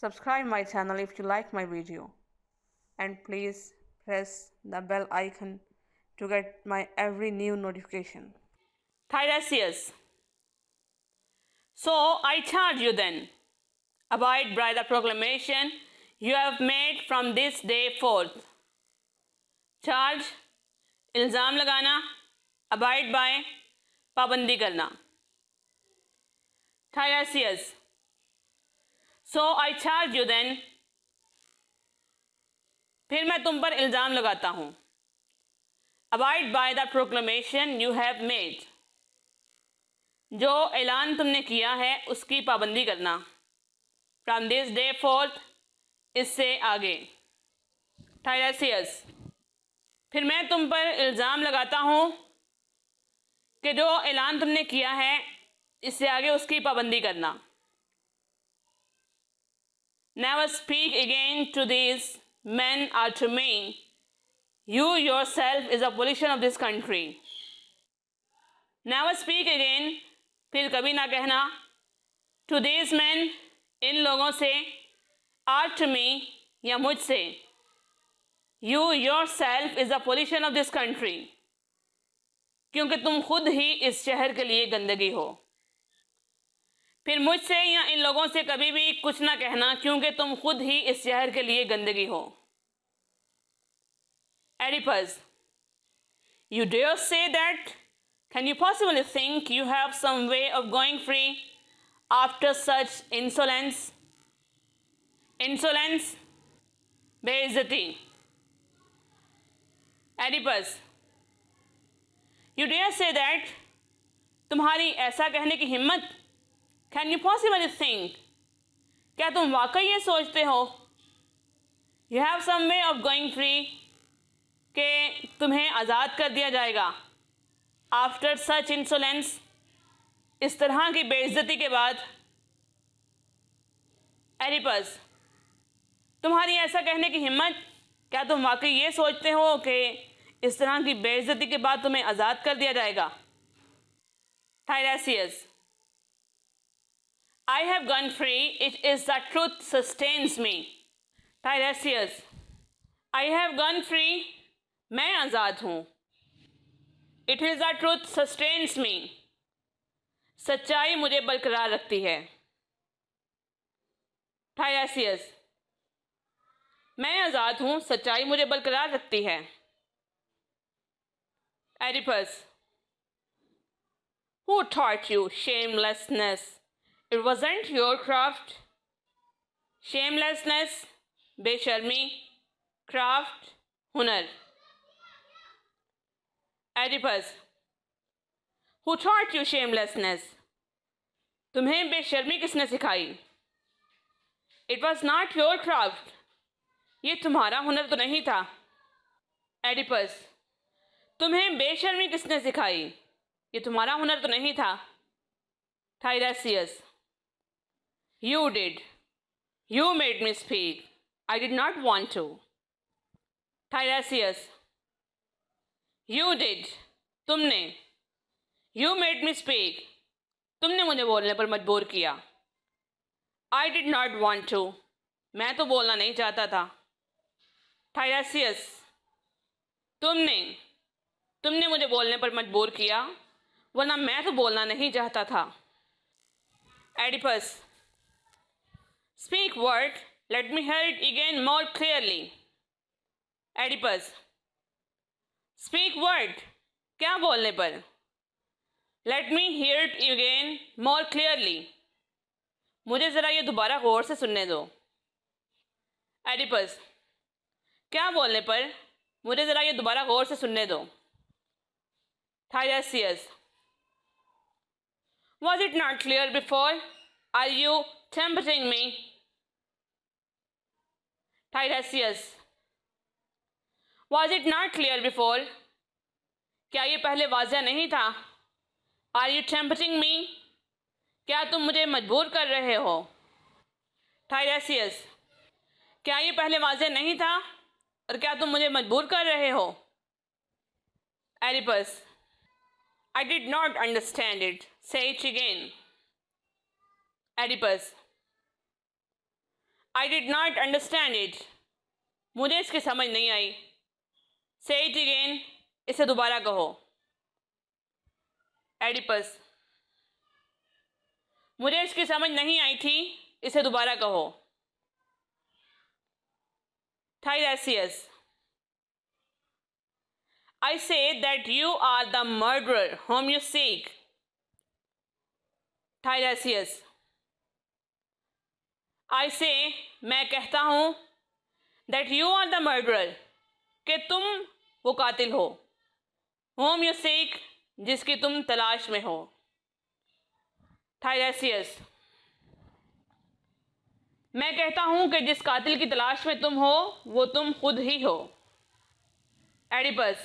Subscribe my channel if you like my video, and please press the bell icon to get my every new notification. Tiresias. So I charge you then, abide by the proclamation you have made from this day forth. Charge, इल्ज़ाम लगाना, abide by, पाबंदी करना. Tiresias. So I charge you then, फिर मैं तुम पर इल्ज़ाम लगाता हूँ. Abide by the proclamation you have made. जो ऐलान तुमने किया है उसकी पाबंदी करना. From this day forth, इससे आगे. Tiresias. फिर मैं तुम पर इल्ज़ाम लगाता हूँ कि जो ऐलान तुमने किया है इससे आगे उसकी पाबंदी करना. Never speak again to these men or to me. You yourself is the pollution of this country. Never speak again, फिर कभी ना कहना, to these men, इन लोगों से, or to me, या मुझसे. You yourself is the pollution of this country. क्योंकि तुम खुद ही इस शहर के लिए गंदगी हो. फिर मुझसे या इन लोगों से कभी भी कुछ ना कहना क्योंकि तुम खुद ही इस शहर के लिए गंदगी हो. Oedipus. You dare say that? Can you possibly think you have some way of going free after such insolence? Insolence, बेइज्जती. Oedipus. You dare say that? तुम्हारी ऐसा कहने की हिम्मत? Can you possibly think? क्या तुम वाकई ये सोचते हो? You have some way of going free कि तुम्हें आज़ाद कर दिया जाएगा. After such insolence, इस तरह की बेइज्जती के बाद. Oedipus. तुम्हारी ऐसा कहने की हिम्मत? क्या तुम वाकई ये सोचते हो कि इस तरह की बेइज्जती के बाद तुम्हें आज़ाद कर दिया जाएगा? Tiresias. I have gone free, it is the truth sustains me. Tiresias. I have gone free, मैं आज़ाद हूँ. It is the truth sustains me. सच्चाई मुझे बरकरार रखती है. Tiresias. मैं आज़ाद हूँ, सच्चाई मुझे बरकरार रखती है. Oedipus. Who taught you shamelessness? It wasn't your craft. Shamelessness, बेशर्मी, craft, हुनर. Oedipus. Who taught you shamelessness? तुम्हें बेशर्मी किसने सिखाई? It was not your craft. ये तुम्हारा हुनर तो नहीं था. Oedipus. तुम्हें बेशर्मी किसने सिखाई? ये तुम्हारा हुनर तो नहीं था. Tiresias. You did. You made me speak. I did not want to. Tiresias. You did. तुमने. You made me speak. तुमने मुझे बोलने पर मजबूर किया. I did not want to. मैं तो बोलना नहीं चाहता था. Tiresias. तुमने मुझे बोलने पर मजबूर किया, वरना मैं तो बोलना नहीं चाहता था. Oedipus. Speak word, let me hear it again more clearly. Oedipus. Speak word, क्या बोलने पर? Let me hear it again more clearly. मुझे ज़रा ये दोबारा गौर से सुनने दो. Oedipus. क्या बोलने पर? मुझे ज़रा ये दोबारा गौर से सुनने दो. Tiresias. Was it not clear before? Are you tempting me? Tiresias. Was it not clear before? क्या ये पहले वाज़ह नहीं था? Are you tempting me? क्या तुम मुझे मजबूर कर रहे हो? Tiresias. क्या ये पहले वाज़ह नहीं था और क्या तुम मुझे मजबूर कर रहे हो? Oedipus. I did not understand it. Say it again. Oedipus. I did not understand it, मुझे इसकी समझ नहीं आई। से इट अगेन, इसे दोबारा कहो। एडिपस, मुझे इसकी समझ नहीं आई थी, इसे दोबारा कहो। थाइरेसियस, I say that you are the murderer whom you seek. Tiresias, I say, मैं कहता हूँ, that you are the murderer, कि तुम वो कातिल हो, whom you seek, जिसकी तुम तलाश में हो। Tiresias, मैं कहता हूँ कि जिस कातिल की तलाश में तुम हो वो तुम खुद ही हो। Oedipus,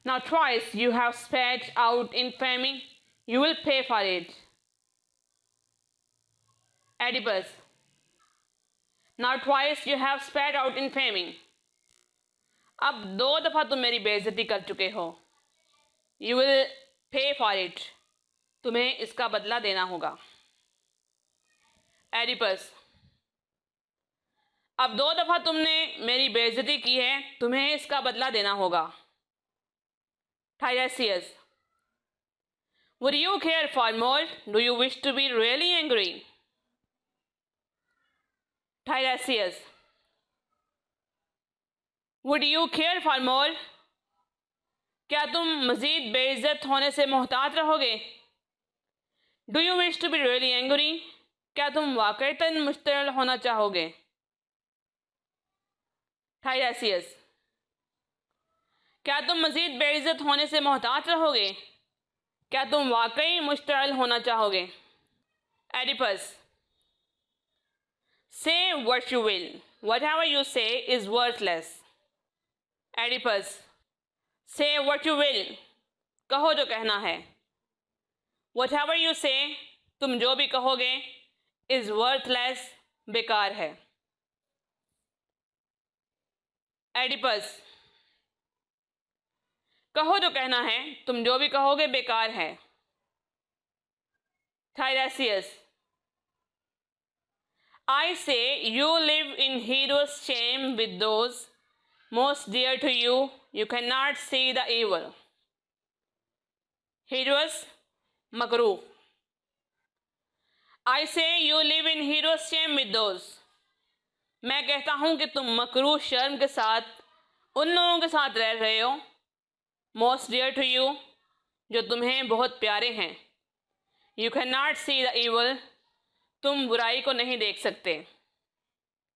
now twice you have spat out infamy, you will pay for it. Oedipus, now twice you have spat out infamy. अब 2 दफ़ा तुम मेरी बेइज्जती कर चुके हो। You will pay for it. तुम्हें इसका बदला देना होगा। Oedipus, अब 2 दफ़ा तुमने मेरी बेइज्जती की है, तुम्हें इसका बदला देना होगा। Tiresias, would you care for more? Do you wish to be really angry? Tiresias, would you care for more? क्या तुम मज़ीद बेइज्जत होने से मोहतात रहोगे? Do you wish to be really angry? क्या तुम वाक़ईतन मुश्तअल होना चाहोगे? Tiresias, क्या तुम मज़ीद बेइज्जत होने से मोहतात रहोगे? क्या तुम वाकई मुश्तअल होना चाहोगे? Oedipus, say what you will. Whatever you say is worthless. Oedipus, say what you will. कहो जो कहना है। Whatever you say, तुम जो भी कहोगे, is worthless, बेकार है। Oedipus, कहो जो कहना है, तुम जो भी कहोगे बेकार है। Tiresias, I say you live in hero's shame with those most dear to you. You cannot see the evil. Hero's makruh. I say you live in hero's shame with those. मैं कहता हूँ कि तुम मकरूह शर्म के साथ उन लोगों के साथ रह रहे हो, most dear to you, जो तुम्हें बहुत प्यारे हैं। You cannot see the evil, तुम बुराई को नहीं देख सकते।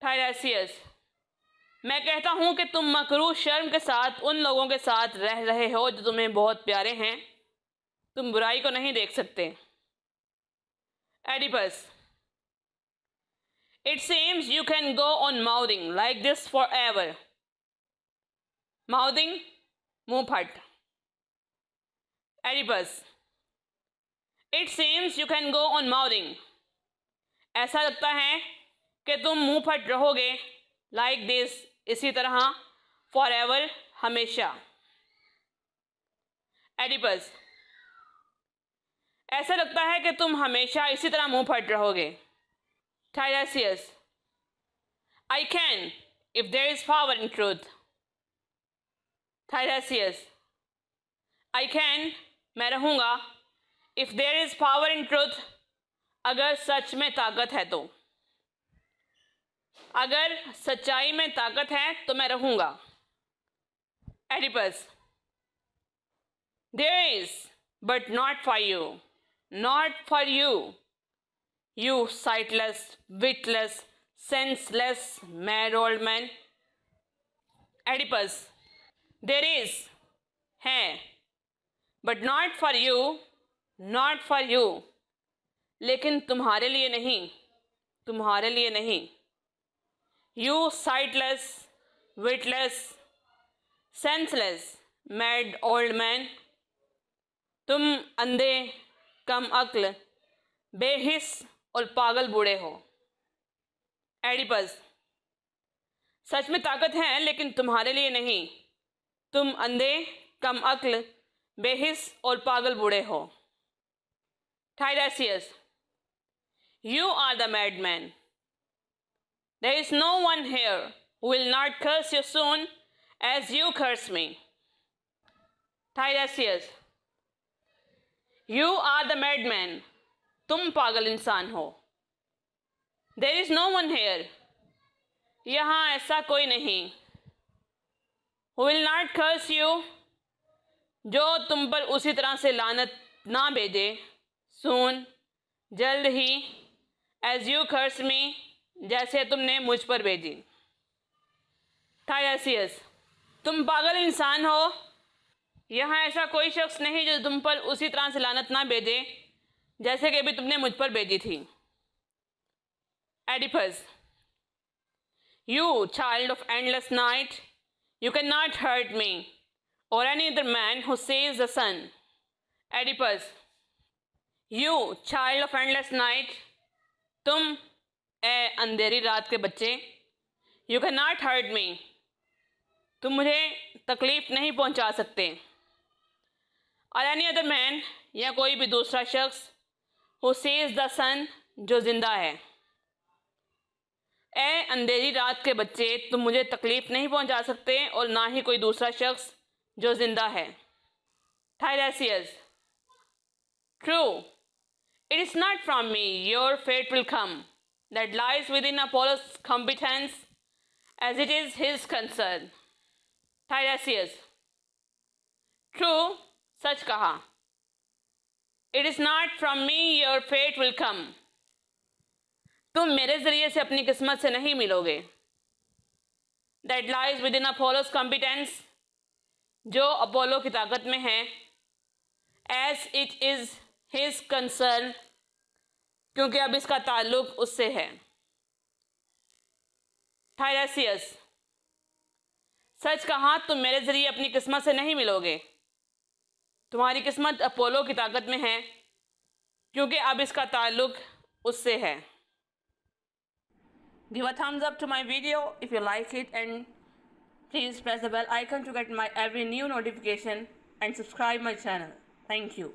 Tiresias, मैं कहता हूँ कि तुम मकरूह शर्म के साथ उन लोगों के साथ रह रहे हो जो तुम्हें बहुत प्यारे हैं, तुम बुराई को नहीं देख सकते। Oedipus, it seems you can go on mouthing like this forever. Mouthing, मुंह फट। Oedipus, it seems you can go on mouthing. ऐसा लगता है कि तुम मुंह फट रहोगे, like this, इसी तरह, forever, हमेशा। Oedipus, ऐसा लगता है कि तुम हमेशा इसी तरह मुंह फट रहोगे। Tiresias, I can, if there is power in truth. Tiresias, I can, मैं रहूँगा, if there is power in truth, अगर सच में ताकत है तो। अगर सच्चाई में ताकत है तो मैं रहूँगा। Oedipus, there is, but not for you. Not for you. You sightless, witless, senseless, mad old man. Oedipus, there is, है, but not for you, not for you. लेकिन तुम्हारे लिए नहीं, तुम्हारे लिए नहीं। You sightless, witless, senseless, mad old man. तुम अंधे, कम अक्ल, बेहिस और पागल बूढ़े हो। एडिपस, सच में ताकत है लेकिन तुम्हारे लिए नहीं, तुम अंधे, कम अक्ल, बेहिस और पागल बूढ़े हो। Tiresias, you are the madman. There is no one here who will not curse you soon as you curse me. Tiresias, you are the madman. तुम पागल इंसान हो. There is no one here. यहाँ ऐसा कोई नहीं. Who will not curse you, जो तुम पर उसी तरह से लानत ना भेजे. Soon, जल्द ही. As you curse me, जैसे तुमने मुझ पर भेजी. Tiresias, तुम पागल इंसान हो. यहाँ ऐसा कोई शख्स नहीं जो तुम पर उसी तरह से लानत ना भेजे जैसे कि अभी तुमने मुझ पर भेजी थी. Oedipus, you child of endless night, you cannot hurt me or any other man who saves the sun. Oedipus, you child of endless night, तुम ए अंधेरी रात के बच्चे. You cannot hurt me, तुम मुझे तकलीफ नहीं पहुंचा सकते. और any other man, या कोई भी दूसरा शख्स, who sees the sun, जो जिंदा है. ए अंधेरी रात के बच्चे, तुम मुझे तकलीफ नहीं पहुंचा सकते और ना ही कोई दूसरा शख्स जो जिंदा है. Tiresias, true, it is not from me your fate will come. That lies within Apollo's competence, as it is his concern. Tiresias, true, सच कहा. It is not from me your fate will come. तुम मेरे ज़रिए से अपनी किस्मत से नहीं मिलोगे. That lies within Apollo's competence, जो अपोलो की ताकत में है. As it is his concern, क्योंकि अब इसका ताल्लुक उससे है. Tiresias, सच कहा, तुम मेरे ज़रिए अपनी किस्मत से नहीं मिलोगे. तुम्हारी किस्मत अपोलो की ताकत में है क्योंकि अब इसका ताल्लुक उससे है. Give a thumbs up to my video if you like it, and please press the bell icon to get my every new notification and subscribe my channel. Thank you.